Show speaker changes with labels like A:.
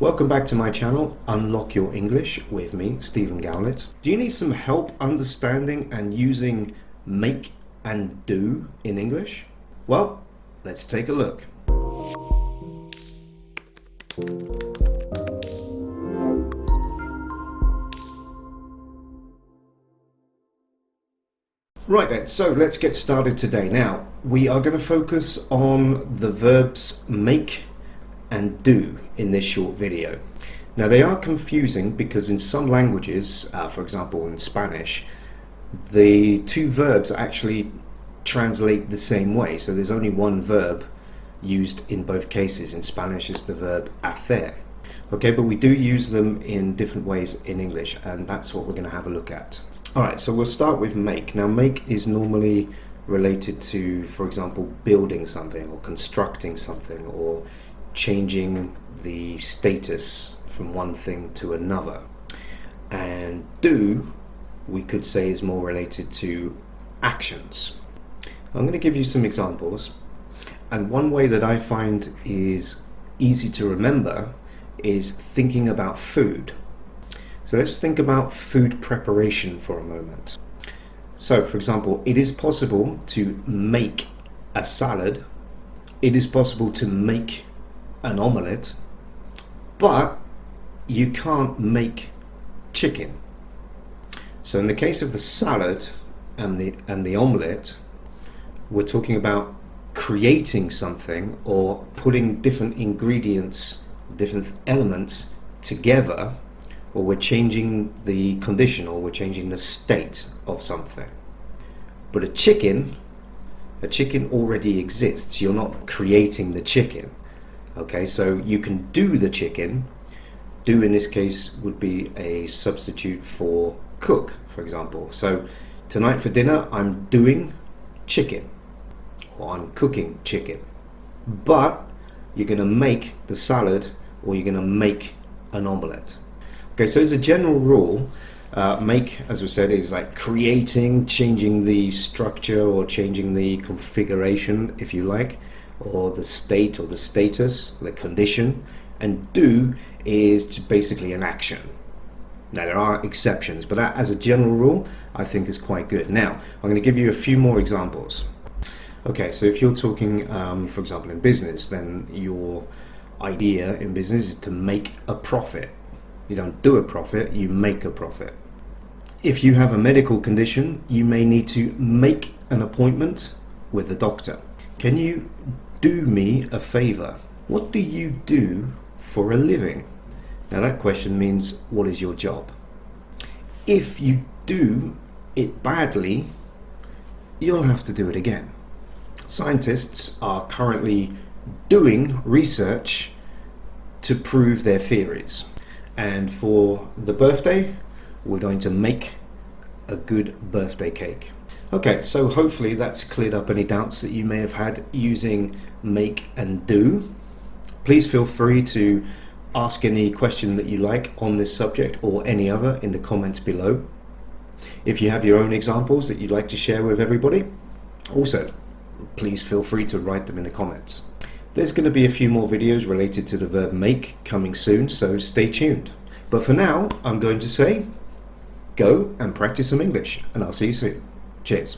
A: Welcome back to my channel, Unlock Your English with me, Stephen Gowlett. Do you need some help understanding and using make and do in English? Well, let's take a look. Right then, so let's get started today. Now, we are going to focus on the verbs make and do in this short video. Now, they are confusing because in some languages, for example in Spanish, the two verbs actually translate the same way. So there's only one verb used in both cases. In Spanish, it's the verb hacer. Okay, but we do use them in different ways in English, and that's what we're going to have a look at. Alright, so we'll start with make. Now, make is normally related to, for example, building something or constructing something or changing the status from one thing to another. And do, we could say, is more related to actions. I'm going to give you some examples, and one way that I find is easy to remember is thinking about food. So let's think about food preparation for a moment. So, for example, it is possible to make a salad, it is possible to make an omelette, but you can't make chicken. So in the case of the salad and the omelette, we're talking about creating something or putting different ingredients, different elements together, or we're changing the condition, or we're changing the state of something. But a chicken already exists. You're not creating the chicken. Okay, so you can do the chicken. Do in this case would be a substitute for cook, for example. So tonight for dinner, I'm doing chicken, or I'm cooking chicken. But you're going to make the salad, or you're going to make an omelette. Okay, so as a general rule, make, as we said, is like creating, changing the structure or changing the configuration, if you like, or the state or the status, the condition. And do is basically an action. Now, there are exceptions, but that, as a general rule, I think is quite good. Now, I'm going to give you a few more examples. Okay, so if you're talking, for example, in business, then your idea in business is to make a profit. You don't do a profit, you make a profit. If you have a medical condition, you may need to make an appointment with the doctor. Can you do me a favor? What do you do for a living? Now, that question means, what is your job? If you do it badly, you'll have to do it again. Scientists are currently doing research to prove their theories. And for the birthday, we're going to make a good birthday cake. Okay, so hopefully that's cleared up any doubts that you may have had using make and do. Please feel free to ask any question that you like on this subject or any other in the comments below. If you have your own examples that you'd like to share with everybody, also please feel free to write them in the comments. There's going to be a few more videos related to the verb make coming soon, so stay tuned. But for now, I'm going to say, go and practice some English, and I'll see you soon. Cheers.